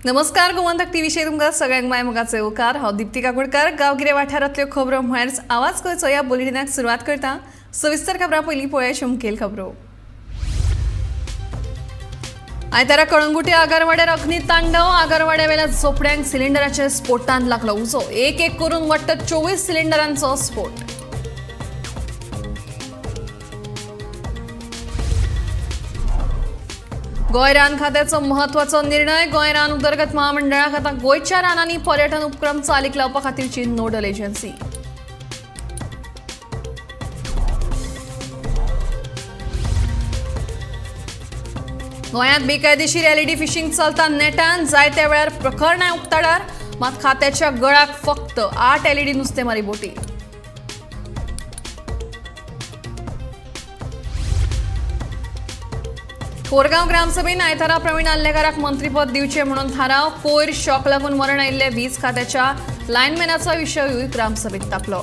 नमस्कार गोमंतक टीव्ही तुमकां सगळ्यांक माय मोगाचे उकार हांव दीप्ती काकोडकर गांवगिरे वाठारांतल्यो खबरो म्हळ्यार आवाज गोंयचो ह्या बुलेटिनाक सुरवात करता। सविस्तर खबरां पयलीं पळोवया मुखेल खबरो। आयतारा कळंगुटे आगरवाड्यार अग्नितांडव। आगरवाड्या झोपड्यांक सिलिंडराचे स्फोटान लागलो उजो। एक करून वट्ट 24 सिलिंडरांचो स्फोट। गोंय रान खात्याचो महत्वाचो निर्णय। गोंय रान उदरगत महामंडळाक आतां गोंयच्या रानांनी पर्यटन उपक्रम चालीक लावपा खातीरची नोडल एजन्सी। गोंयांत बेकायदेशीर एलईडी फिशिंग चलता नेटान। जायत्या वेळार प्रकरणां उक्ताडार, मात खात्याच्या गळाक फक्त 8 एलईडी नुस्तेमारी बोटी। कोरगांव ग्रामसभेन आयतारा प्रवीण आल्लेकाराक मंत्रीपद दिवचे म्हणून थाराव। कोयर शॉक लागून मरण आयिल्ले वीज खात्याच्या लायनमॅनाचो विशयूय ग्रामसभेत तापलो।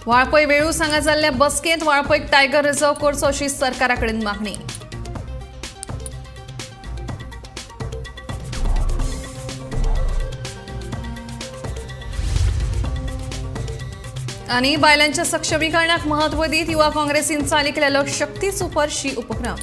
वाळपय वेळूस हांगा जाल्ले बसकेंत वाळपयक टायगर रिझर्व करचो अशी सरकारा कडेन मागणी। आणि बायलांच्या सक्षमीकरणाक महत्व दीत युवा काँग्रेसीन चालीक लायलो शक्ती सुपर शी उपक्रम।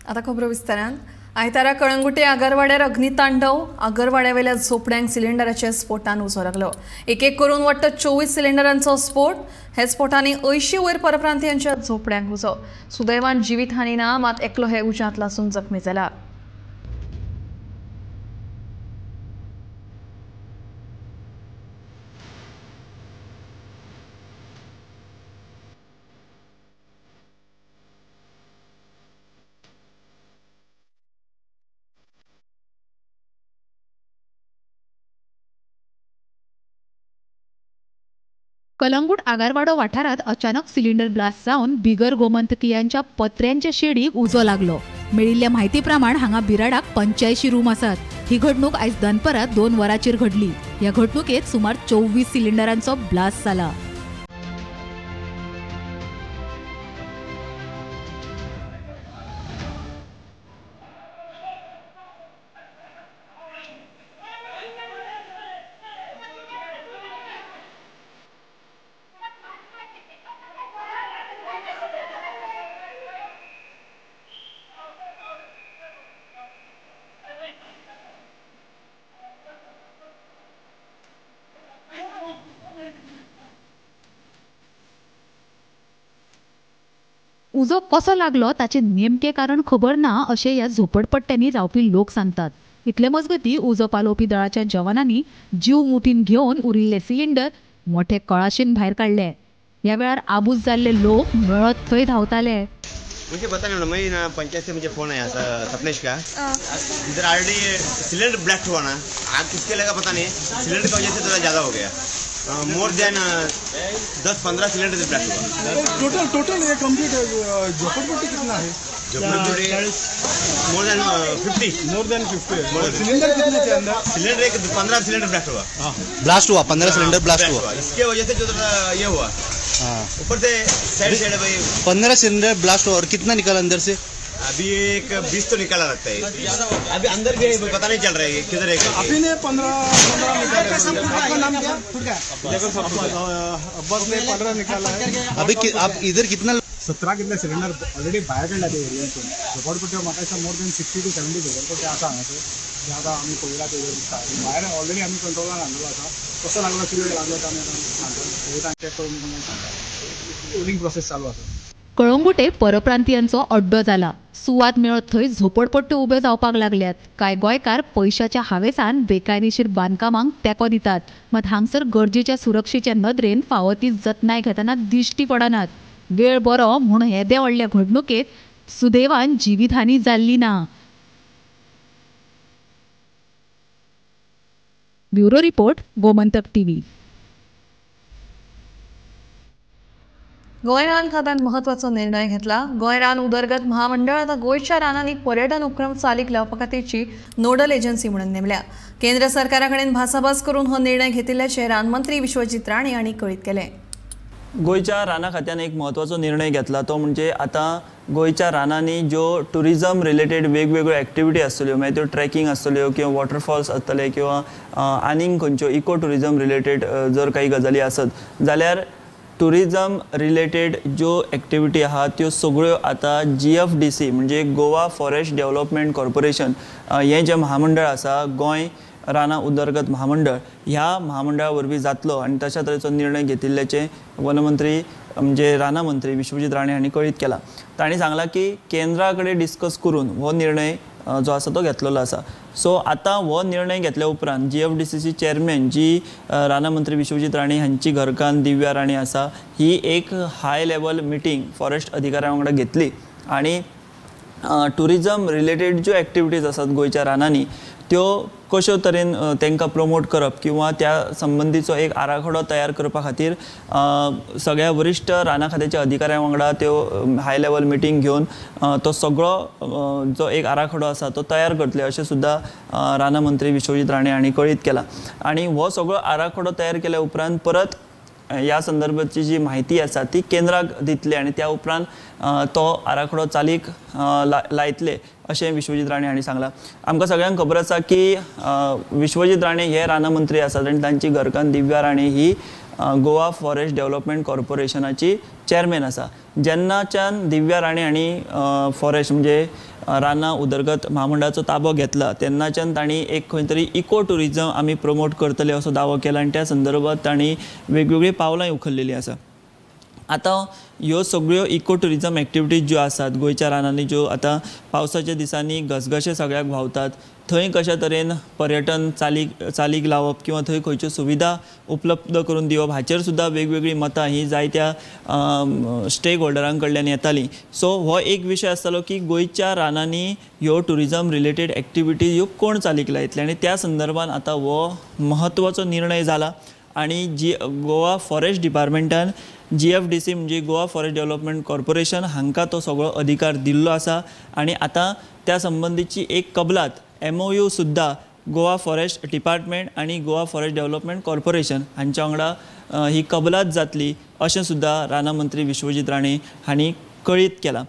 आता खबरो विस्तारान। आयतारा कळंगुटे आगरवाड्यार अग्नितांडव। आगरवाड्यावेल्या झोपड्यांक सिलिंडराच्या स्फोटान उजो लागलो। एक करून वट्ट 24 सिलिंडरांचो स्फोट। हे स्फोटांनी 80 वयर परप्रांतीयांच्या झोपड्यांक उजो। सुदैवान जिवीतहानी ना, मात एकलो हे उज्यांत लासून जखमी जाला। कलंगूट आगारवाडो वाठारात अचानक सिलिंडर ब्लास्ट जावन बिगर गोमंतकीयांच्या पत्र्यांच्या शेडीक उजो लागलो। मेळिल्ल्या म्हायती प्रमाण हांगा बिराडाक 85 रूम आसात। ही घडणूक आयज दनपरात 2 वरांचेर घडली। ह्या घडणुकेत सुमार 24 सिलिंडरांचो ब्लास्ट जाला। उजो कसो लागलो ताचे नेमके कारण खबर ना अशें ह्या झोपडपट्ट्यांनी रावपी लोक सांगतात। इतले मजगतीं उजो पालोवपी दळाच्या जवानांनी जीव मुठीन घेवन उरिल्ले सिलिंडर मोठे कळाशेन भायर काडले। ह्या वेळार आबूज जाल्ले लोक मेळत थंय धांवताले। मुझे पता नहीं, मैं ना पंचायत से मुझे फोन आया सपनेश का। इधर ऑलरेडी सिलेंडर ब्लास्ट हुआ ना, आग किसके लगा पता नहीं, सिलेंडर की वजह से थोड़ा ज़्यादा हो गया। मोर देन 10-15 सिलेंडर ब्लास्ट हुआ। टोटल ये कंप्लीट झोपड़पट्टी कितना है? झोपड़पट्टी मोर देन 50 सिलेंडर कितने के अंदर? सिलेंडर एक 15 सिलेंडर ब्लास्ट हुआ। 15 सिलेंडर ब्लास्ट हुआ। इसके वजह से जो ये हुआ, ऊपर से साइड भाई 15 सिलेंडर ब्लास्ट हुआ। और कितना निकला अंदर से? अभी एक 20 तो निकाला लगता है। अभी अंदर भी पता नहीं चल रहा है किधर है। अभी ने 15 निकाला। आपका नाम क्या? अब्बास ने 15 निकाला है। अभी आप इधर कितना 17 कितले सिलेंडर ऑलरेडी भायर काडला ते एरियातून। झोपडपट्टी म्हाका मोर देन 60 to 70 झोपडपट्टी आसा हांगासर। जे आतां आमी पळयला ते भायर ऑलरेडी आमी कंट्रोलान हाडलेलो आसा। कसो लागलो कितें लागलो तो आमी आतां चेक करून सांगता। कोलिंग प्रोसेस चालू आसा। कळंगुटे परप्रांतीयांचो अड्डो जाला। सुवात मेळत थंय झोपडपट्ट्यो उब्यो जावपाक लागल्यात। काय गोंयकार पैशाच्या हावेसान बेकायदेशीर बांदकामांक तेंको दितात, मात हांगसर गरजेच्या सुरक्षेच्या नदरेन फावो ती जतनाय घेतना दिश्टी पडनात। वेळ बरो म्हूण येदे व्हडल्या घडणुकेत सुदैवान जिवीतहानी जाल्ली ना। Bureau report Gomantak TV. Goa रान खात्यान म्हत्वाचो निर्णय घेतला. गोंय रान उदरगत महामंडळ आता गोंयच्या रानांनी पर्यटन उपक्रम चालीक लावपा खातीरची नोडल एजन्सी म्हणून नेमल्या. केंद्र सरकारा कडेन भासाभास करून हो निर्णय घेतिल्ल्याचे रानमंत्री विश्वजीत राणे हांणी कळीत केलें. गोंयच्या राना खात्यान एक म्हत्वाचो निर्णय घेतला तो म्हणजे आतां गोंयच्या रानांनी ज्यो टुरिजम रिलेटेड वेगवेगळ्यो एक्टिविटी आसतल्यो मागीर त्यो ट्रेकिंग आसतल्यो किंवा वॉटरफॉल्स आसतले किंवा आनीक खंयच्यो इको टुरिजम रिलेटेड जर काही गजाली आसत जाल्यार टुरिजम रिलेटेड ज्यो एक्टिविटी आहात त्यो सगळ्यो आतां GFDC म्हणजे गोवा फॉरेस्ट डेव्हलपमेंट कॉर्पोरेशन हें जें महामंडळ आसा गोंय राना उदरगत महामंडळ ह्या महामंडळा वरवीं जातलो आनी तशा तरेचो निर्णय घेतिल्ल्याचे वनमंत्री म्हणजे राना मंत्री विश्वजीत राणे हांणी कळीत केला. तांणी सांगलां की केंद्रा कडेन डिस्कस करून हो निर्णय जो आसा तो घेतलेलो आसा. सो आतां हो निर्णय घेतल्या उपरांत GFDCची चेअरमॅन जी राना मंत्री विश्वजीत राणे हांची घरकान्न दिव्या राणे आसा ही एक हाय लेवल मिटींग फॉरेस्ट अधिकाऱ्यां वांगडा घेतली आनी टुरिजम रिलेटेड ज्यो एक्टिविटीज आसात गोंयच्या रानांनी त्यो कशो तरेन तांकां प्रमोट करप किंवा त्या संबंधीचो एक आराखडो तयार करपा खातीर सगळ्या वरिश्ठ राना खात्याच्या अधिकाऱ्यां वांगडा त्यो हाय लेवल मिटींग घेवन तो सगळो जो एक आराखडो आसा तो तयार करतले अशें सुद्दां राना मंत्री विश्वजीत राणे हांणी कळीत केला. आनी हो सगळो आराखडो तयार केल्या उपरांत परत ह्या संदर्भाची जी माहिती आसा ती केंद्राक दितले आनी त्या उपरांत तो आराखडो चालीक लायतले अशें विश्वजीत राणे हांणी सांगलां. आमकां सगळ्यांक खबर आसा की विश्वजीत राणे हे राना मंत्री आसात आनी तांची घरकान्न दिव्या राणे ही गोवा फॉरेस्ट डेव्हलपमेंट कॉर्पोरेशनाची चेअरमॅन आसा. जेन्नाच्यान दिव्या राणे हांणी फॉरेस्ट म्हणजे राना उदरगत महामंडळाचो ताबो घेतला तेन्नाच्यान तांणी एक खंय तरी इको टुरिजम आमी प्रमोट करतले असो दावो केला आनी त्या संदर्भात तांणी वेगवेगळी पावलांय उखल्लेलीं आसा. आतां ह्यो सगळ्यो इको टुरिजम एक्टिविटीज ज्यो आसात गोंयच्या रानांनी ज्यो आतां पावसाच्या दिसांनी घसघशे सगळ्याक व्हांवतात थंय कशा तरेन पर्यटन चालीक लावप किंवा थंय खंयच्यो सुविधा उपलब्ध करून दिवप हाचेर सुद्दां वेगवेगळी मतां ही जायत्या स्टेक होल्डरां कडल्यान येतालीं. सो हो एक विशय आसतालो की गोंयच्या रानांनी ह्यो टुरिजम रिलेटेड एक्टिविटीज ह्यो कोण चालीक लायतले आनी त्या संदर्भात आतां हो महत्वाचो निर्णय जाला आनी गोवा फॉरेस्ट डिपार्टमेंटान GFDC म्हणजे गोवा फॉरेस्ट डेव्हलपमेंट कॉर्पोरेशन हांकां तो सगळो अधिकार दिल्लो आसा आनी आतां त्या संबंधीची एक कबलात MOU सुद्दां गोवा फॉरेस्ट डिपार्टमेंट आनी गोवा फॉरेस्ट डेव्हलपमेंट कॉर्पोरेशन हांच्या वांगडा ही कबलात जातली अशें सुद्दां राना मंत्री विश्वजीत राणे हांणी कळीत केलां.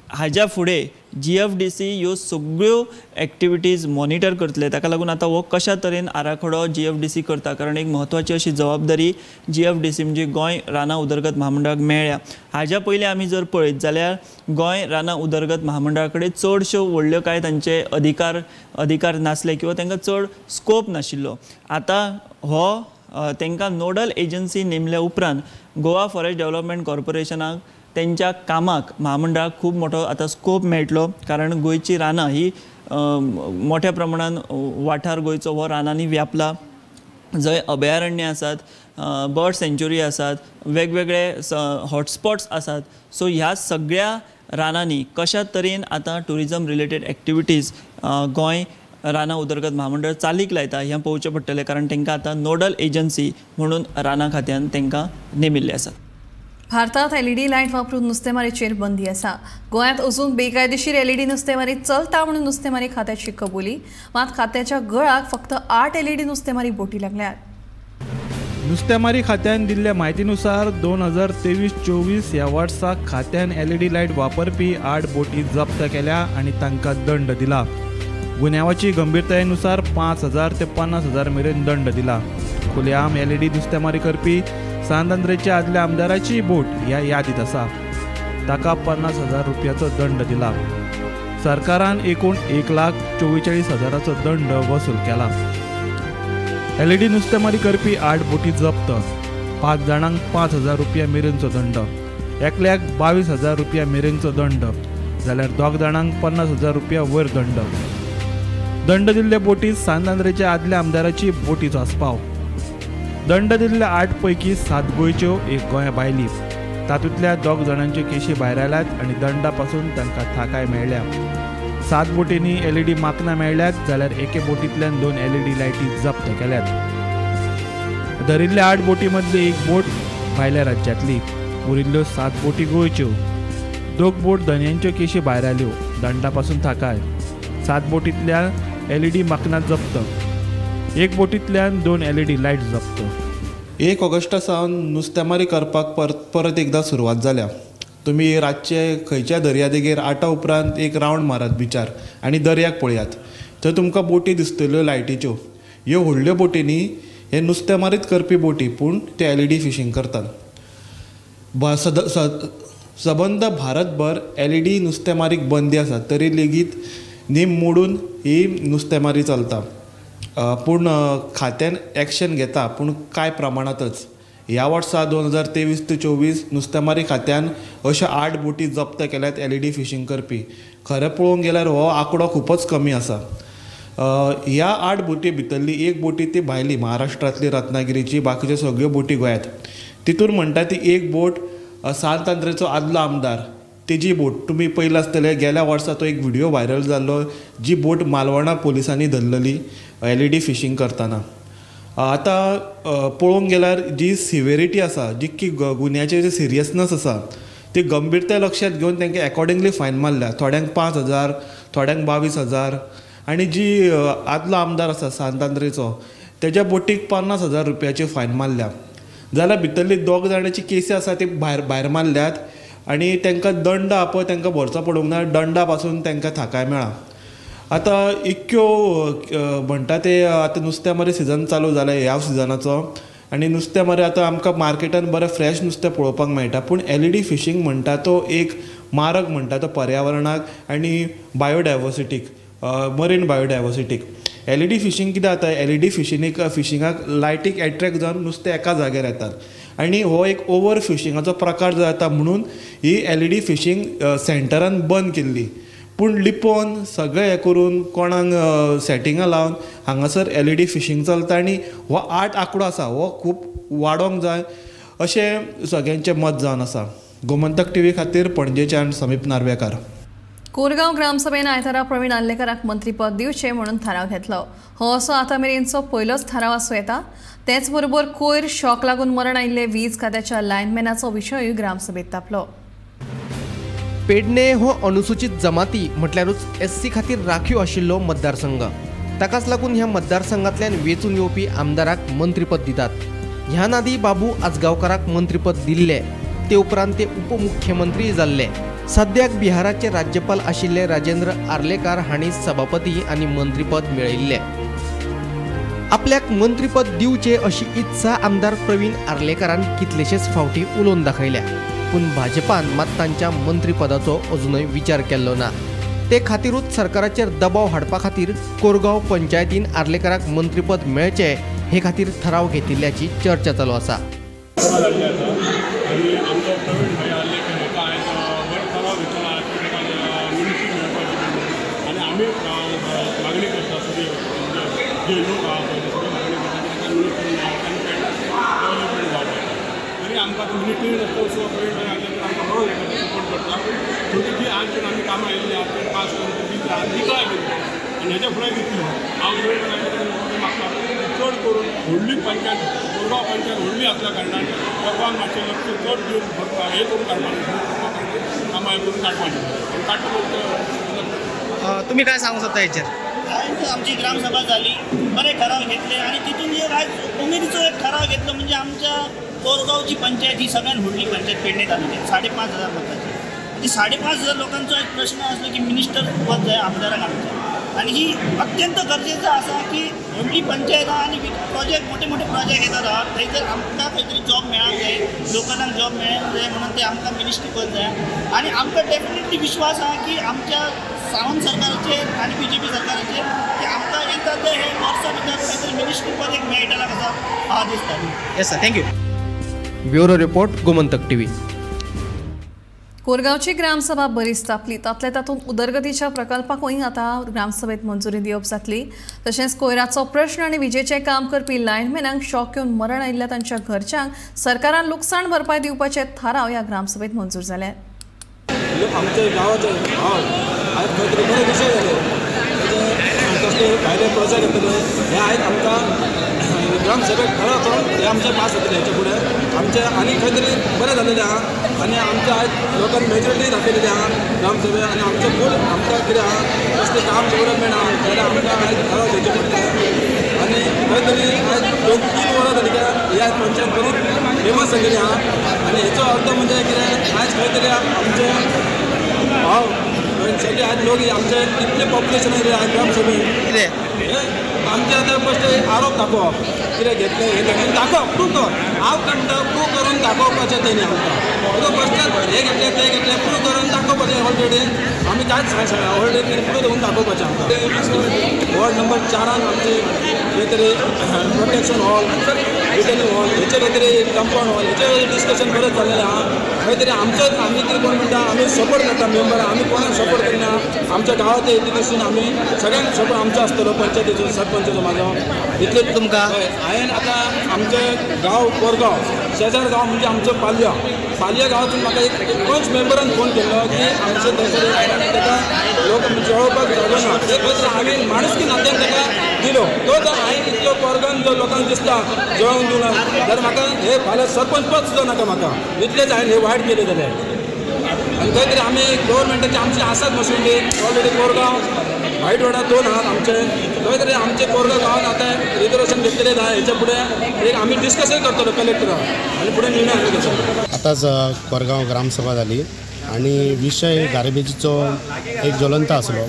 हाज्या फुडें GFDC ह्यो सगळ्यो एक्टिविटीज मॉनिटर करतले ताका लागून आतां हो कशा तरेन आराखडो GFDC करता कारण एक म्हत्वाची अशी जबाबदारी GFDC म्हणजे गोंय राना उदरगत महामंडळाक मेळ्ळ्या. हाज्या पयलीं आमी जर पळयत जाल्यार गोंय राना उदरगत महामंडळा कडेन चडश्यो व्हडल्यो कांय तांचे अधिकार नासले किंवा तांकां चड स्कोप नाशिल्लो. आतां हो तांकां नोडल एजन्सी नेमल्या उपरांत गोवा फॉरेस्ट डेव्हलपमेंट कॉर्पोरेशनाक त्यांच्या कामाक महामंडळाक खूब मोठो आतां स्कोप मेळटलो कारण गोंयची रानां ही मोठ्या प्रमाणान वाठार गोंयचो हो रानांनी व्यापला. जंय अभयारण्य आसात बर्ड सँच्युरी आसात वेगवेगळे हॉटस्पॉट्स आसात. सो ह्या सगळ्या रानांनी कशा तरेन आतां टुरिजम रिलेटेड एक्टिविटीज गोंय राना उदरगत महामंडळ चालीक लायता हें पळोवचें पडटलें कारण तांकां आतां नोडल एजन्सी म्हणून राना खात्यान तांकां नेमिल्ले आसात. भारतात LED लायट वापरून नुस्तेमारीचेर बंदी आसा. गोंयांत अजून बेकायदेशीर LED नुस्तेमारी चलता म्हणून नुस्तेमारी खात्याची कबुली. मात खात्याच्या गळाक फक्त 8 LED नुस्तेमारी बोटी लागल्यात. नुस्तेमारी खात्यान दिल्ल्या म्हायतीनुसार 2023-24 ह्या वर्सा खात्यान LED लायट वापरपी 8 बोटी जप्त केल्या आनी तांकां दंड दिला. गुन्यांवाची गंभीरतायेनुसार 5,000 ते 50,000 मेरेन दंड दिला. खुलेआम LED नुस्तेमारी करपी सांदांद्रेच्या आदल्या आमदाराची बोट ह्या यादीत आसा. ताका 50,000 रुपयाचो दंड दिला. सरकारान एकूण 1,44,000 दंड वसूल केला. LED नुस्तेमारी करपी 8 बोटी जप्त, 5 जाणांक 5,000 रुपया मेरेनचो दंड, एकल्याक 22,000 रुपया मेरेनचो दंड जाल्यार 2 जाणांक 50,000 रुपया वयर दंड. दंड दिल्ले बोटीत सांदांद्रेच्या आदल्या आमदाराची बोटीचो आस्पाव. दंड दिल्ल्या 8 पैकी 7 गोंयच्यो 1 गोंया भायली. तातूंतल्या 2 जाणांच्यो केशी भायर आयल्यात आनी दंडा पासून तांकां थाकाय मेळ्ळ्या. 7 बोटींनी LED माकनां मेळ्ळ्यात जाल्यार एके बोटींतल्यान 2 LED लायटी जप्त केल्यात. धरिल्ल्या 8 बोटी मदली एक बोट भायल्या राज्यांतली. उरिल्ल्यो 7 बोटी गोंयच्यो. 2 बोट धन्यांच्यो केशी भायर आल्यो. दंडापासून थाकाय. 7 बोटींतल्यान LED माकनां जप्त. 1 बोटींतल्यान 2 LED लायट जप्त. 1 ऑगस्टा सावन नुस्तेमारी करपाक परत एकदा सुरवात जाल्या. तुमी रातचे खंयच्या दर्यादेगेर 8 उपरांत एक रावंड मारात बिचार आनी दर्याक पळयात. थंय तुमकां बोटी दिसतल्यो लायटीच्यो. ह्यो व्हडल्यो बोटींनी हे नुस्तेमारीत करपी बोटी, पूण ते LED फिशींग करतात. सबंद भारतभर LED नुस्तेमारीक बंदी आसा, तरी लेगीत नेम मोडून ही नुस्तेमारी चलता. पूण खात्यान एक्शन घेता, पूण कांय प्रमाणातच. ह्या वर्सा 2023 ते 24 नुस्तेमारी खात्यान अशा 8 बोटी जप्त केल्यात LED फिशींग करपी. खरें पळोवंक गेल्यार हो आंकडो खूपच कमी आसा. ह्या 8 बोटी भितरली 1 बोटी ती भायली, महाराष्ट्रांतली रत्नागिरीची. बाकीच्यो सगळ्यो बोटी गोंयांत. तितून म्हणटा ती 1 बोट सांतांद्रेचो आदलो आमदार, तेजी बोट. तुमी पळयला आसतले गेल्या वर्सा तो एक व्हिडिओ व्हायरल जाल्लो, जी बोट मालवणा पुलिसांनी धरलेली LED फिशींग करतना. आतां पळोवंक गेल्यार जी सिव्हेरिटी आसा, जी गुन्ह्याचे जे सिरियसनस आसा, ती गंभीरताय लक्षांत घेवन तांकां अकॉर्डिंगली फायन मारल्या. थोड्यांक 5,000, थोड्यांक 22,000. आनी जी आदलो आमदार आसा सांतांद्रेचो, तेज्या बोटीक 50,000 रुपयाची फायन मारल्या. जाल्यार भितरली 2 जाणांची केसी आसा ती भायर मारल्यात आनी तांकां दंड पळय तांकां भरचो पडूंक ना. दंडा पासून तांकां थाकाय मेळ्ळा. आतां इतक्यो म्हणटा ते आतां नुस्तेमारी सिजन चालू जाला ह्या सिजनाचो, आनी नुस्तेमारी आतां आमकां मार्केटान बरें फ्रेश नुस्तें पळोवपाक मेळटा. पूण LED फिशींग म्हणटा तो एक मारक म्हणटा तो पर्यावरणाक आनी बायोडायवर्सिटीक, मरीन बायोडायवर्सिटीक. LED फिशींग कितें जाता, LED फिशिंगाक लायटीक एट्रॅक्ट जावन नुस्तें एका जाग्यार येतात. आनी हो एक ओवर फिशिंगाचो प्रकार जाता, म्हणून ही LED फिशींग सेंटरान बंद केल्ली. पूण लिपोवन सगळें हें करून कोणाक सेटिंगां लावन हांगासर LED फिशींग चलता. आनी हो 8 आंकडो आसा, हो खूब वाडोवंक जाय अशें सगळ्यांचें मत जावन आसा. गोमंतक TV खातीर पणजेच्यान समीप नार्वेकार. कोरगांव ग्रामसभेन आयतारा प्रवीण आल्लेकराक मंत्रीपद दिवचें म्हणून थाराव घेतलो. हो असो आतां मेरेनचो पयलोच थाराव आसूं येता. तेच बरोबर कोयर शॉक लागून मरण आयिल्ले वीज खात्याच्या लायनमॅनाचो विशयूय ग्रामसभेत तापलो. पेडणे हो अनुसूचित जमाती म्हटल्यारूच SC खातीर राखीव आशिल्लो मतदारसंघ. ताकाच लागून ह्या मतदारसंघांतल्यान वेंचून येवपी आमदाराक मंत्रीपद दितात. ह्या नादी बाबू आजगांवकाराक मंत्रीपद दिल्ले. ते उपरांत ते उपमुख्यमंत्री जाल्ले. सद्याक बिहाराचे राज्यपाल आशिल्ले राजेंद्र आर्लेकार हांणी सभापती आनी मंत्रीपद मेळयिल्ले. आपल्याक मंत्रीपद दिवचे अशी इत्सा आमदार प्रवीण आर्लेकारान कितलेशेच फावटी उलोवन दाखयल्या. पूण भाजपान मात तांच्या मंत्रीपदाचो अजूनय विचार केल्लो ना. ते खातीरूच सरकाराचेर दबाव हाडपा खातीर कोरगांव पंचायतीन आर्लेकाराक मंत्रीपद मेळचे हे खातीर थाराव घेतिल्ल्याची चर्चा चालू आसा. आमकां मिनिट्री रस्तो आमकां बरो सपोर्ट करता. थोडी जी आज आमी कामां येयल्ली आसा पास करून दिकळाय केली आनी हेच्या फुडें दितली. हांव म्हाका चड करून व्हडली पंचायत, कोरगांव पंचायत व्हडली आसल्या कारणान लोकांक मातशें लक्ष चड दिवन हें करून काडपाचें, कामां हें करून काडपाचें काडटा. तुम्ही काय सांगू शकता हेचेर? आमची ग्रामसभा झाली, बरे ठराव घेतले आणि तिथून एक आज उमेदीचो एक ठराव घेतलो म्हणजे आमच्या कोरगावची पंचायत ही सगळ्यात व्हडली पंचायत पेडणे तालुक्यात 5,500 लोकांची. म्हणजे 5,500 लोकांचो एक प्रश्न असलो की मिनिस्टर पद जाय आमदाराक आमच्या. आणि ही अत्यंत गरजेचं असा की व्हडली पंचायत आणि प्रोजेक्ट मोठे मोठे प्रोजेक्ट येतात. थंय जर आमकां खंय तरी जॉब मेळाक जाय, लोकांक जॉब मेळाक जाय म्हणून ते आमकां मिनिस्ट्री पद जाय. आणि आमकां डेफिनेटली विश्वास आहा की आमच्या सावंत सरकाराचे आणि BJP सरकाराचे की आमकां येता ते हे वर्सा भितर खंय तरी मिनिस्ट्री पद एक मेळटला कसा हा दिसता. Yes sir, thank you. Bureau report Gomantak TV. कोरगांवची ग्रामसभा बरीच तापली. तातूंत उदरगतीच्या प्रकल्पाकूय आतां ग्रामसभेत मंजुरी दिवप जातली. तशेंच कोयराचो प्रश्न आनी विजेचें काम करपी लायनमॅनांक शॉक येवन मरण आयिल्ल्या तांच्या घरच्यांक सरकारान लुकसाण भरपाय दिवपाचे थाराव ह्या ग्रामसभेत मंजूर जाले. आमच्या गांवाचे आयज खंय तरी बरे विशय जाले. कसले भायले प्रोजेक्ट येतले हे आयज आमकां ग्रामसभेक ठराव करून हे आमचे पास जातले. हेचे फुडें आमचे आनी खंय तरी बरें जालेलें आहा. आमी आमच्या आयज लोकांनी मेजॉरिटी दाखयलेली आहा ग्रामसभेत आनी आमचें मूळ आमकां कितें आहा कसलें काम डेवलपमेंट आहा जाल्यार आमकां आयज घरां घेवचें पडटलें आनी खंय तरी आयज 2-3 वरां जालीं ह्या पंचायत बरी फेमस जाल्लेली आहा आनी हेचो अर्थ म्हणजे कितें आयज खंय तरी आमचे भाव सगळे आयज लोक आमचे इतले पॉप्युलेशन आयज ग्रामसभेत कितें आमचे आतां फस्ट आरोप दाखोवप कितें घेतलें हें घेतलें दाखोवप प्रूव कर हांव करता प्रूव करून दाखोवपाचें तेणी आमकां फस्ट हें घेतलें तें घेतलें प्रूव करून दाखोवपाचें ऑलरेडी आमी कांयच ऑलरेडी प्रूव करून दाखोवपाचें आमकां वॉर्ड नंबर 4 आमचे खंय तरी प्रोटेक्शन हॉल रिटर्निंग हॉल हेचे खंय तरी कंपाऊंड हॉल हेचे डिस्कशन बरें जाल्लेलें आहा खंय तरी आमचोच आमी कितें कोण म्हणटा आमी सपोर्ट करता मेंबर आमी कोणाक सपोर्ट करिना आमच्या गांवांत येतली दृश्टीन आमी सगळ्यांक सपोर्ट आमचो आसतलो पंचायतीचो सरपंचाचो म्हाजो इतलेच तुमकां हांवें आतां आमचें गांव कोरगांव शेजार गांव म्हणजे आमचो पालया गांवांतून म्हाका एक पंच मेंबरान फोन केल्लो की आमचे थंयसर ताका लोक जेवपाक जागो ना ते खंय तरी हांवें माणुसकी नात्यान ताका दिलो तो जर हांवें इतलो कोरगांव जो लोकांक दिसता जेवंक दिना जाल्यार म्हाका हे फाल्यां सरपंच पद सुद्दां नाका म्हाका इतलेंच हांवें हे वायट केलें जाल्यार आनी खंय तरी आमी गव्हर्मेंटाची आमची आसात मशिनरी ऑलरेडी कोरगांव वायट वाडा 2 आहात आमचे खंय तरी आमचे कोरगांव गांवांत आतां रिजर्वेशन घेतलेलें आहा हेच्या फुडें एक आमी डिस्कशन करतलो कलेक्टराक आनी फुडें निर्णय आमी घेतलो आतांच कोरगांव ग्रामसभा जाली आणि विशय गार्बेजीचो एक ज्वलंत आसलो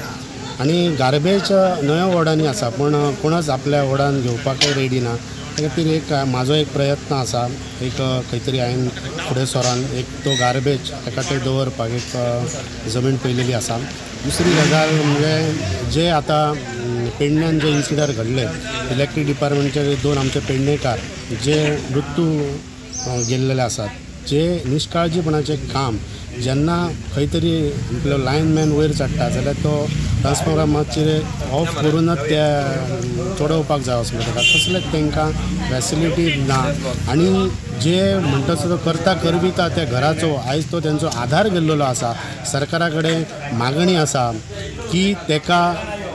आणि गार्बेज नव्या वॉर्डांनी आसा पण कोणच आपल्या वॉर्डान घेवपाक रेडी ना त्या खातीर एक म्हाजो एक प्रयत्न आसा एक खंय तरी हांवें फुडें सरोन एक तो गार्बेज एका थंय दवरपाक एक जमीन पयलेली आसा दुसरी गजाल म्हणजे जे आतां पेडण्यान जे इन्सिडंट घडले इलेक्ट्रीक डिपार्टमेंटचे 2 आमचे पेडणेकार जे मृत्यू गेल्लेले आसात जे निश्काळजीपणाचें काम जेन्ना खंय तरी आपलो लायनमॅन वयर चडटा जाल्यार तो ट्रान्सफॉर्मर मातशें ऑफ करूनच ते चडोवपाक जाय असो ताका तसलेच तांकां फॅसिलिटी ना आनी जे म्हणटा तो करता करविता त्या घराचो आयज तो तेंचो आधार गेल्लो आसा सरकारा कडेन मागणी आसा की ताका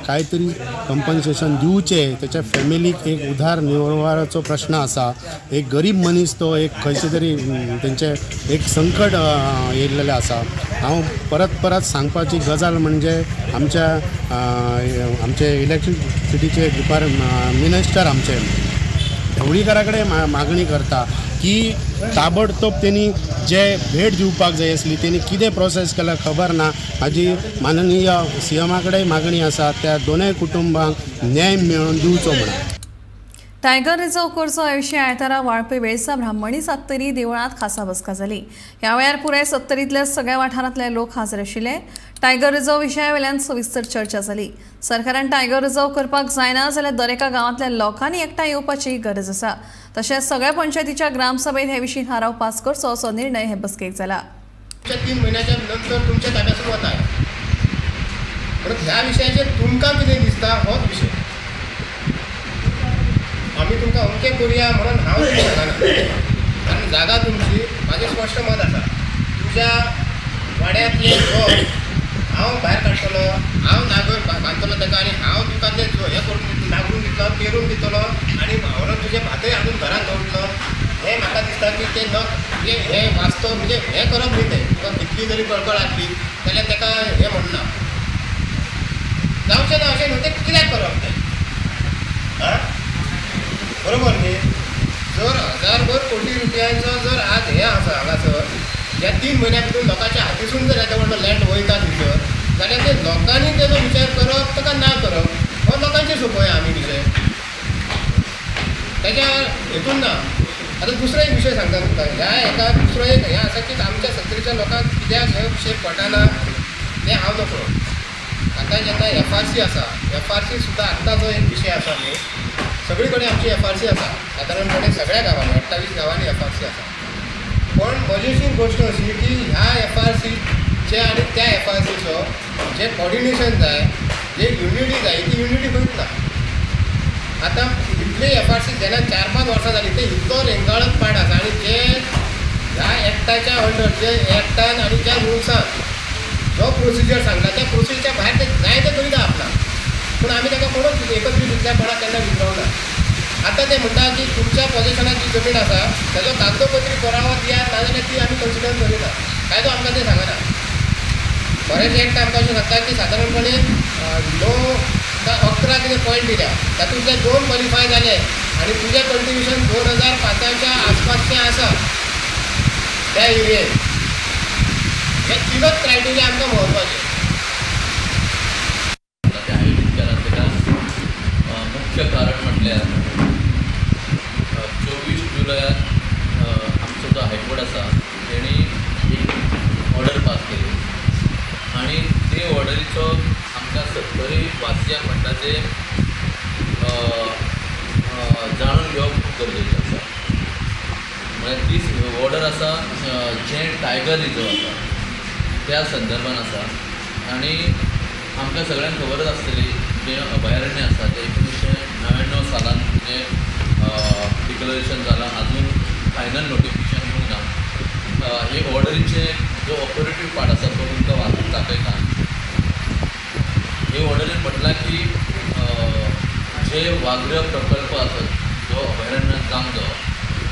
काय तरी कंपन्सेशन दिवचें त्याच्या फॅमिलीक एक उदारनिर्वाहाचो प्रश्न आसा एक गरीब मनीस तो एक खंयचे तरी तेंचे एक संकट येयल्लेलें आसा हांव परत सांगपाची गजाल म्हणजे आमचे इलेक्ट्रिसिटीचे मिनिस्टर आमचे ढवळीकारा कडेन मागणी करता की ताबडतोब त्यांनी जे भेट दिवपाक जाय आसली त्यांनी कितें प्रोसेस केला खबर ना म्हाजी माननीय सीएमा कडेन मागणी आसा त्या दोनूय कुटुंबांक न्याय मेळोवन दिवचो म्हणून टायगर रिझर्व कोर्सो विशीं आयतारा वाळपय वेळसा ब्राह्मणी सात्तरी देवळांत खासा बसका जाली ह्या वेळार पुराय सत्तरींतले सगळ्या वाठारांतले लोक हाजीर आशिल्ले टायगर रिझर्व विशया वयल्यान सविस्तर चर्चा जाली सरकारान टायगर रिझर्व करपाक जायना जाल्यार दरेका गांवांतल्या लोकांनी एकठांय येवपाची गरज आसा तशेंच सगळ्या पंचायतीच्या ग्रामसभेत हे विशीं थाराव पास करचो असो निर्णय हे बसकेक जाला 3 महिन्याच्या नंतर तुमच्या ताब्यासून वता परत ह्या विशयाचेर तुमकां कितें दिसता होच विशय आमी तुमकां अमकें करुया म्हणून हांव सांगना आनी जागा तुमची म्हाजें स्पश्ट मत आसा तुज्या वाड्यांतलें घर हांव भायर काडटलो हांव नागर बांदतलो ताका आनी हांव तुका तें हें करून नागरून दितलो पेरून दितलो आनी व्हरून तुजें भातय हाडून घरांत दवरतलो हें म्हाका दिसता की तें म्हणजे हें वास्तव म्हणजे हें करप न्ही तें तुका कितली जरी कळकळ आसली जाल्यार ताका हें म्हणना जावचें ना अशें न्हू तें कित्याक करप तें आं बरोबर न्ही जर 1000 कोटी रुपयांचो जर आज हें आसा हांगासर ह्या 3 म्हयन्या भितर लोकांच्या हातीसून जर येदो व्हडलो लँड वयता भितर जाल्यार ते लोकांनी तेजो विचार करप ताका ना करप हो लोकांचेर सोंपया आमी विशय तेज्या हेतून ना आतां दुसरो एक विशय सांगता तुमकां ह्या हेका दुसरो एक हें आसा की आमच्या सत्तरीच्या लोकांक कित्याक हे विशय पटना तें हांव नकळो आतां जेन्ना FRC आसा FRC सुद्दां आत्तां जो एक विशय आसा न्ही सगळे कडेन आमची FRC आसा सादारणपणे सगळ्या गांवांनी 28 गांवांनी FRC आसा पण मजेशीर गोश्ट अशी की ह्या FRCचे आनी त्या FRCचो जे कॉर्डिनेशन जाय जे युनिटी जाय ती युनिटी खंयच ना आतां इतले FRC जेन्ना 4-5 वर्सां जाली ते इतलो रेंगाळत पाड आसा आनी जे ह्या एक्टाच्या अंडर जे एक्टान आनी ज्या रुल्सान जो प्रोसिजर सांगला त्या प्रोसिजरच्या भायर ते जाय ते करिता आपणाक पूण आमी ताका कोणूच एकत्रीतपणाक केन्ना विचारूंक ना आता ते म्हणटा की तुमच्या पोझिशनात जी जमीन आसा ताजो कागदोपत्री पुरावो दियात नाजाल्यार ती आमी कन्सिडर करिना. कायदो आमकां ते सांगना. फॉरेस्ट एक्ट आमकां अशें सांगता की सादारणपणे 9 का 11 कितें पॉयंट दिल्या तातूंतले 2 क्वॉलिफाय जाले आनी तुजें कंट्रिब्युशन 2005च्या आसपासचें आसा त्या एरियेन. हे 3च क्रायटेरिया आमकां म्हत्वाचे. मुख्य कारण म्हटल्यार 24 जुलयाक आमचो जो हायकोर्ट आसा तेणी एक ऑर्डर पास केली आनी ते ऑर्डरीचो आमकां सत्तरी वाचयांक म्हणटा ते जाणून घेवप खूब गरजेचें आसा. म्हळ्यार ती ऑर्डर आसा जे टायगर रिजर्व आसा त्या संदर्भान आसा आनी आमकां सगळ्यांक खबरच आसतली जे अभयारण्य आसा ते 1999 सालान जे डिक्लरेशन जालां अजून फायनल नोटिफिकेशन येवंक ना. हे ऑर्डरीचे जो ऑपरेटीव पार्ट आसा तो तुमकां वाचून दाखयता. हे ऑर्डरीन म्हटलां की जे वाघ्र प्रकल्प आसा जो अभयारण्यात जावंक जाय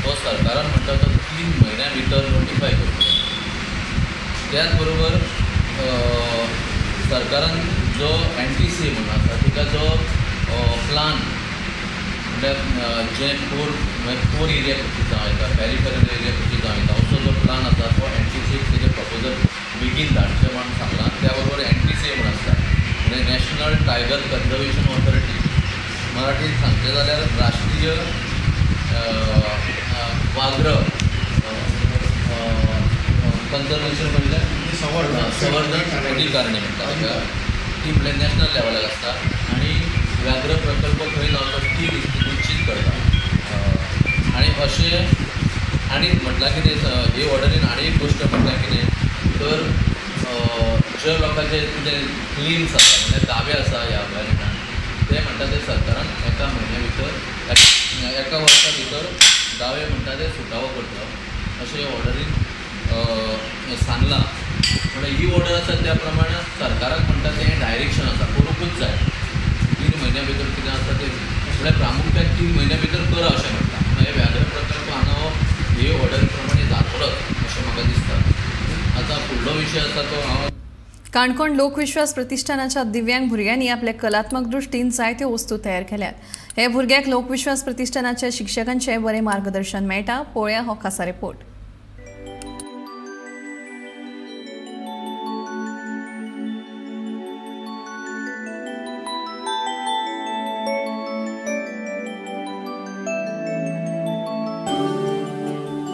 तो सरकारान म्हणटा तो 3 म्हयन्या भितर नोटिफाय करचो. त्याच बरोबर सरकारान जो NTC म्हणून आसा तिका जो प्लान म्हळ्यार जे कोर एरिया खंयची जावं येता पॅरिफेरल एरिया खंयची जावं येता असो जो प्लान आसा तो NTC तेजे प्रपोजल बेगीन धाडचें म्हणून सांगलां. त्या बरोबर NTC म्हणून आसता म्हणजे नॅशनल टायगर कन्जर्वेशन ऑथॉरिटी. मराठीत सांगचें जाल्यार राष्ट्रीय वाघ्र कन्जर्वेशन म्हणल्यार संवर्धन अधिकारिणी म्हणटा ताका. ती म्हणल्यार नॅशनल लेवलाक आसता आनी व्याघ्र प्रकल्प खंय जावचो ती निश्चित करता. आनी अशें आनी म्हटलां कितें हे ऑर्डरीन आनी एक गोश्ट म्हटल्यार कितें तर ज्या लोकांचे कितें क्लेम्स आसा म्हणल्यार दावे आसा ह्या अभयारण्यान ते म्हणटा ते सरकारान एका म्हयन्या भितर एका वर्सा भितर दावे म्हणटा ते सुटावो करता अशें ऑर्डरीन सांगलां. म्हणल्यार ही ऑर्डर आसा त्या प्रमाणे सरकाराक म्हणटा तें डायरेक्शन आसा करूंकूच जाय. 3 म्हयन्या भितर कितें आसा ते म्हळ्यार प्रामुख्यान 3 म्हयन्या भितर करा अशें म्हणटा. हे व्याघ्र प्रकल्प हांगा हो हे ऑर्डरी प्रमाणे जातलोच अशें म्हाका दिसता. आतां फुडलो विशय आसा तो हांव काणकोण लोकविश्वास प्रतिष्ठानाच्या दिव्यांग भुरग्यांनी आपल्या कलात्मक दृश्टीन जायत्यो वस्तू तयार केल्यात. हे भुरग्यांक लोकविश्वास प्रतिष्ठानाच्या शिक्षकांचे बरे मार्गदर्शन मेळटा. पळोवया हो खासा रिपोर्ट.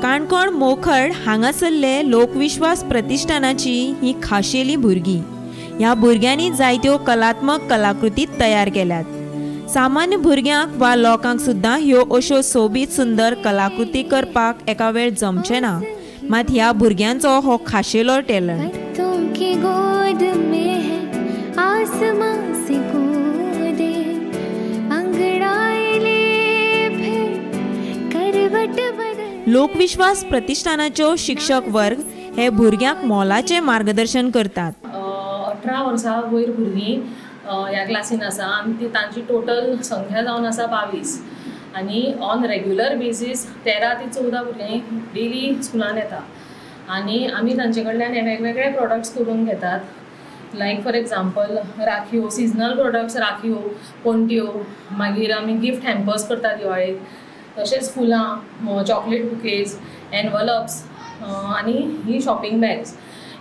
काणकोण मोखड हांगासरले लोकविश्वास प्रतिष्ठानाची ही खाशेली भुरगीं. ह्या भुरग्यांनी जायत्यो कलात्मक कलाकृती तयार केल्यात. सामान्य भुरग्यांक वा लोकांक सुद्दां ह्यो अश्यो सोबीत सुंदर कलाकृती करपाक एका वेळ जमचें ना. मात ह्या भुरग्यांचो हो खाशेलो टॅलंट. लोकविश्वास प्रतिष्ठानाच्यो शिक्षक वर्ग हे भुरग्यांक मोलाचें मार्गदर्शन करतात. 18 वर्सां वयर भुरगीं ह्या क्लासीन आसा आनी ती तांची टोटल संख्या जावन आसा 22 आनी ऑन रेग्युलर बेसीस 13 ते 14 भुरग्यांक डेली स्कुलान येता आनी आमी तांचे कडल्यान हे वेगवेगळे प्रोडक्ट्स करून घेतात. लायक फॉर एग्जाम्पल राखीव सिजनल प्रोडक्ट्स राखीव पोंट्यो मागीर आमी गिफ्ट हॅम्पर्स करतात दिवाळेक तशेंच फुलां चॉकलेट बुकेज एनवलप्स आनी ही शॉपिंग बॅग्स.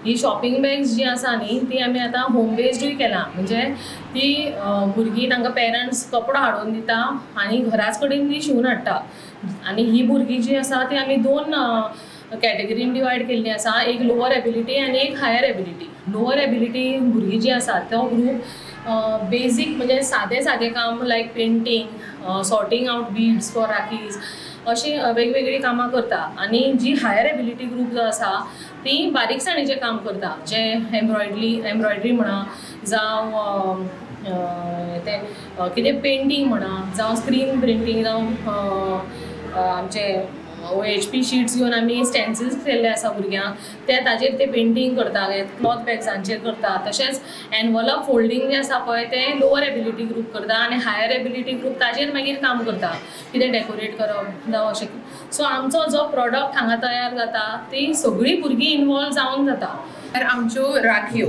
ही शॉपिंग बॅग्स जी आसा न्ही ती आमी आतां होम बेस्डूय केला म्हणजे ती भुरगीं तांकां पेरंट्स कपडो हाडून दिता आनी घराच कडेन ती शिवून हाडटा. आनी ही भुरगीं जी आसा ती आमी 2 कॅटेगरीन डिवायड केल्ली आसा. एक लोअर एबिलिटी आनी एक हायर एबिलिटी. लोअर एबिलिटी भुरगीं जी आसा तो ग्रूप बेजीक म्हणजे सादें काम लायक painting sorting out beads for rakhis अशी वेगवेगळी कामां करता. आनी जी हायर एबिलिटी ग्रूप जो आसा ती बारीकसाणीचें काम करता जे एम्ब्रॉयड्री म्हणा जावं ते कितें पेंटींग म्हणा जावं स्क्रीन प्रिंटींग जावं आमचे OHP शीट्स घेवन आमी स्टेन्सिल्स केल्ले आसा भुरग्यांक ते ताजेर ते पेंटींग करता क्लॉथ बॅग्सांचेर करता तशेंच एनवलप फोल्डिंग जे आसा पळय ते लोअर एबिलिटी ग्रुप करता आनी हायर एबिलिटी ग्रुप ताजेर मागीर काम करता कितें डेकोरेट करप जावं अशें सो आमचो जो प्रॉडक्ट हांगा तयार जाता ती सगळीं भुरगीं इनवॉल्व जावन जाता आमच्यो राखयो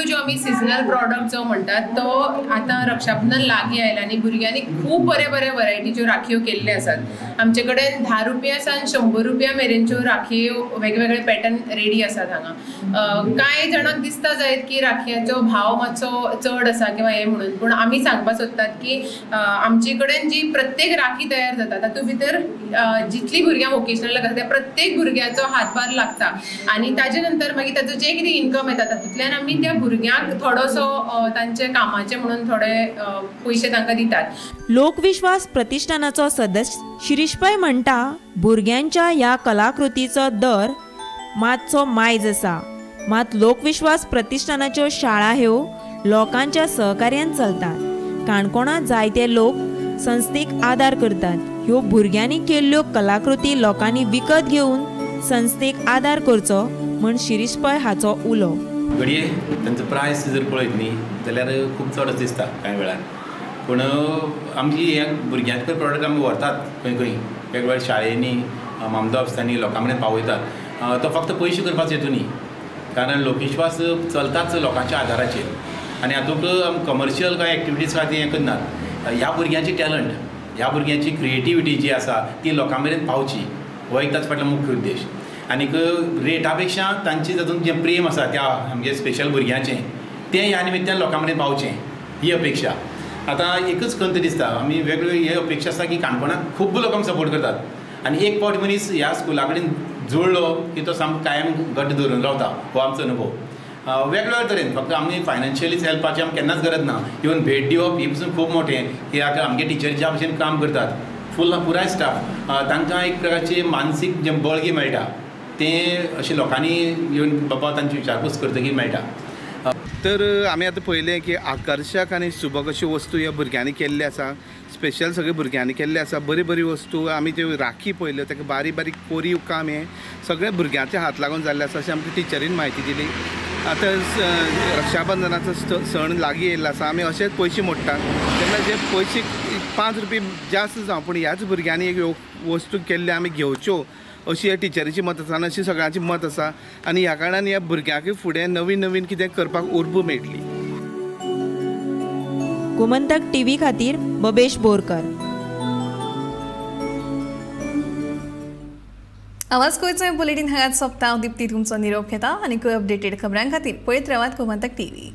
ज्यो आमी सिजनल प्रॉडक्ट जो म्हणटात तो आतां रक्षाबंधन लागीं आयला आनी भुरग्यांनी खूब बरे वरायटीच्यो राखयो केल्ल्यो आसात आमचे कडेन 10 रुपया सावन 100 रुपया मेरेनच्यो राखयो वेगवेगळे पॅटर्न रेडी आसात हांगा कांय जाणांक दिसता जायत की राखयांचो भाव मातसो चड आसा किंवा हें म्हणून पूण आमी सांगपाक सोदतात की आमचे कडेन जी प्रत्येक राखी तयार जाता तातूंत भितर जितली भुरग्यां वोकेशनल आसा त्या प्रत्येक भुरग्याचो हातभार लागता आनी ताजे नंतर मागीर ताचो जे कितें इन्कम येता तातूंतल्यान आमी त्या भुरग्यांक थोडोसो तांचे कामाचे म्हणून थोडे पयशे तांकां दितात लोकविश्वास प्रतिष्ठानाचो सदस्य शिरीष पै म्हणटा भुरग्यांच्या ह्या कलाकृतीचो दर मातसो मायज आसा मात लोकविश्वास प्रतिष्ठानाच्यो शाळा ह्यो लोकांच्या सहकार्यान चलतात काणकोणांत जायते लोक संस्थेक आदार करतात ह्यो भुरग्यांनी केल्ल्यो कलाकृती लोकांनी विकत घेवन संस्थेक आदार करचो म्हण शिरीष पै हाचो उलो घडये तांचो प्रायस जर पळयत न्ही जाल्यार खूब चडच दिसता कांय वेळार पूण आमची हे भुरग्यांचे प्रॉडक्ट आमी व्हरतात खंय वेगवेगळ्या शाळेंनी मामदो ऑफिसांनी लोकां मेरेन पावयतात तो फक्त पयशे करपाचो हेतू न्ही कारण लोकविश्वास चलताच लोकांच्या आदाराचेर आनी हातूंत कमर्शियल कांय एक्टिविटीज खातीर हें करनात ह्या भुरग्यांची टॅलंट ह्या भुरग्यांची क्रिएटिविटी जी आसा ती लोकां मेरेन पावची हो एक ताचो फाटलो मुख्य उद्देश आनीक रेटा पेक्षा तांचे तातूंत जें प्रेम आसा त्या आमगे स्पेशल भुरग्यांचें तें ह्या निमित्यान लोकां मेरेन पावचें ही अपेक्षा आतां एकच खंत दिसता आमी वेगवेगळी ही अपेक्षा आसा की काणकोणांत खूब लोक आमकां सपोर्ट करतात आनी एक फावट मनीस ह्या स्कुला कडेन जुळ्ळो की तो सामको कायम घट्ट धरून रावता हो आमचो अनुभव वेगवेगळ्या तरेन फक्त आमी फायनान्शियली हेल्पाची आमकां केन्नाच गरज ना इवन भेट दिवप ही पसून खूब मोठें की आमगे टिचर ज्या भशेन काम करतात पुराय स्टाफ तांकां एक प्रकारची मानसीक जें बळगी मेळटा तें अशें लोकांनी येवन बाबा तांची विचारपूस करतकीर मेळटा तर आमी आतां पळयलें की आकर्शक आनी सुबक अश्यो वस्तू ह्या भुरग्यांनी केल्ले आसा स्पेशल सगळे भुरग्यांनी केल्ले आसा बरी वस्तू आमी त्यो राखी पळयल्यो ताका बारीक कोरीव काम हें सगळे भुरग्यांचे हात लागून जाल्ले आसा अशें आमकां टिचरीन म्हायती दिली आतां रक्षाबंधनाचो सण लागीं येयल्लो आसा आमी अशेच पयशे मोडटात तेन्ना जे पयशे 5 रुपया जास्त जावं पूण ह्याच भुरग्यांनी एक वस्तू केल्ले आमी घेवच्यो अशी ह्या टिचरीची मत आसा आनी अशी सगळ्यांची मत आसा आनी ह्या कारणान ह्या भुरग्यांक फुडें नवीन कितें करपाक उर्बा मेळटली गोमंतक टीव्ही खातीर बबेश बोरकर आवाज गोंयचो बुलेटीन हांगाच सोंपता हांव दिप्ती तुमचो निरोप घेता आनी अपडेटेड खबरां खातीर पळयत रावात गोमंतक टीव्ही